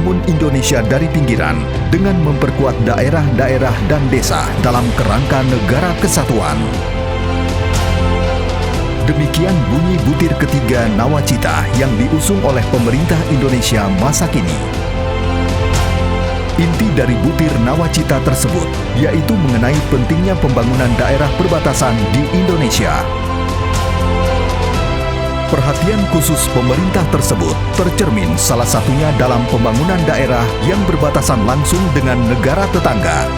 membangun Indonesia dari pinggiran dengan memperkuat daerah-daerah dan desa dalam kerangka negara kesatuan. Demikian bunyi butir ketiga Nawacita yang diusung oleh pemerintah Indonesia masa kini. Inti dari butir Nawacita tersebut yaitu mengenai pentingnya pembangunan daerah perbatasan di Indonesia. Perhatian khusus pemerintah tersebut tercermin salah satunya dalam pembangunan daerah yang berbatasan langsung dengan negara tetangga.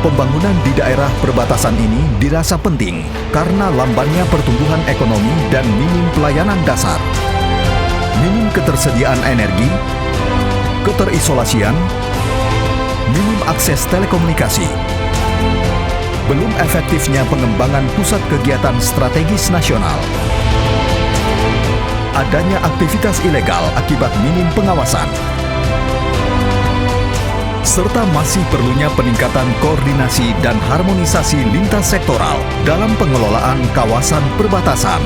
Pembangunan di daerah perbatasan ini dirasa penting karena lambannya pertumbuhan ekonomi dan minim pelayanan dasar. Minim ketersediaan energi, keterisolasian, minim akses telekomunikasi. Belum efektifnya pengembangan pusat kegiatan strategis nasional. Adanya aktivitas ilegal akibat minim pengawasan. Serta masih perlunya peningkatan koordinasi dan harmonisasi lintas sektoral dalam pengelolaan kawasan perbatasan.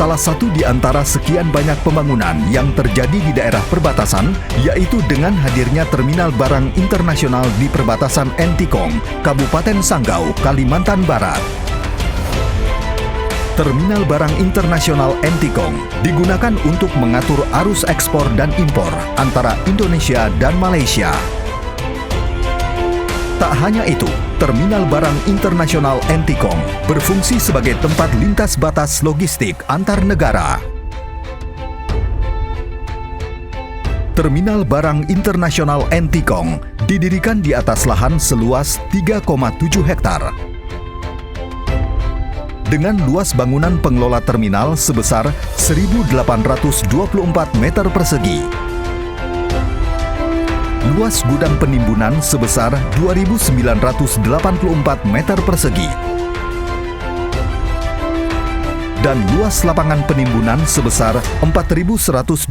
Salah satu di antara sekian banyak pembangunan yang terjadi di daerah perbatasan yaitu dengan hadirnya terminal barang internasional di perbatasan Entikong, Kabupaten Sanggau, Kalimantan Barat. Terminal barang internasional Entikong digunakan untuk mengatur arus ekspor dan impor antara Indonesia dan Malaysia. Tak hanya itu, Terminal Barang Internasional Entikong berfungsi sebagai tempat lintas batas logistik antar negara. Terminal Barang Internasional Entikong didirikan di atas lahan seluas 3,7 hektar. Dengan luas bangunan pengelola terminal sebesar 1.824 meter persegi. Luas gudang penimbunan sebesar 2.984 meter persegi. Dan luas lapangan penimbunan sebesar 4.125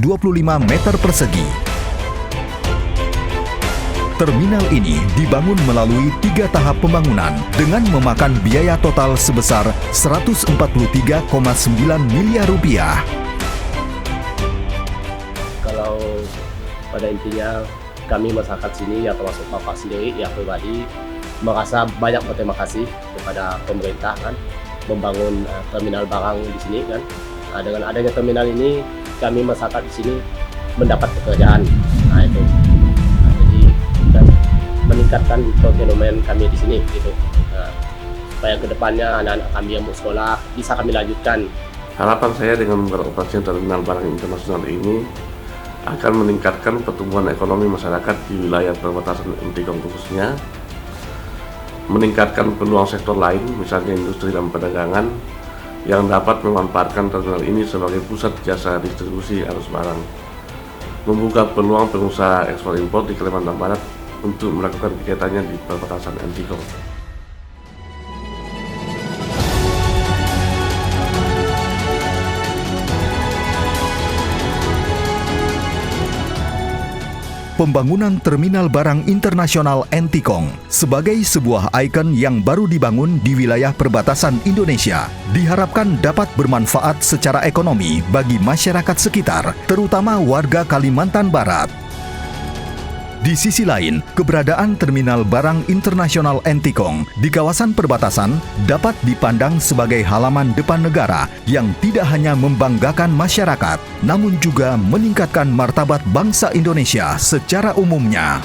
meter persegi. Terminal ini dibangun melalui 3 tahap pembangunan dengan memakan biaya total sebesar 143,9 miliar rupiah. Kalau pada intinya kami masyarakat sini ya termasuk Bapak sendiri ya pribadi merasa banyak berterima kasih kepada pemerintah kan membangun terminal barang di sini kan. Dengan adanya terminal ini kami masyarakat di sini mendapat pekerjaan. Itu. Jadi dan meningkatkan perekonomian kami di sini gitu. Supaya kedepannya anak-anak kami yang mau sekolah bisa kami lanjutkan. Harapan saya dengan beroperasinya terminal barang internasional ini akan meningkatkan pertumbuhan ekonomi masyarakat di wilayah perbatasan Entikong khususnya, meningkatkan peluang sektor lain, misalnya industri dan perdagangan, yang dapat memanfaatkan terminal ini sebagai pusat jasa distribusi arus barang, membuka peluang pengusaha ekspor impor di Kalimantan Barat untuk melakukan kegiatannya di perbatasan Entikong. Pembangunan Terminal Barang Internasional Entikong sebagai sebuah ikon yang baru dibangun di wilayah perbatasan Indonesia diharapkan dapat bermanfaat secara ekonomi bagi masyarakat sekitar, terutama warga Kalimantan Barat. Di sisi lain, keberadaan Terminal Barang Internasional Entikong di kawasan perbatasan dapat dipandang sebagai halaman depan negara yang tidak hanya membanggakan masyarakat, namun juga meningkatkan martabat bangsa Indonesia secara umumnya.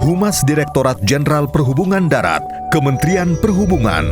Humas Direktorat Jenderal Perhubungan Darat, Kementerian Perhubungan.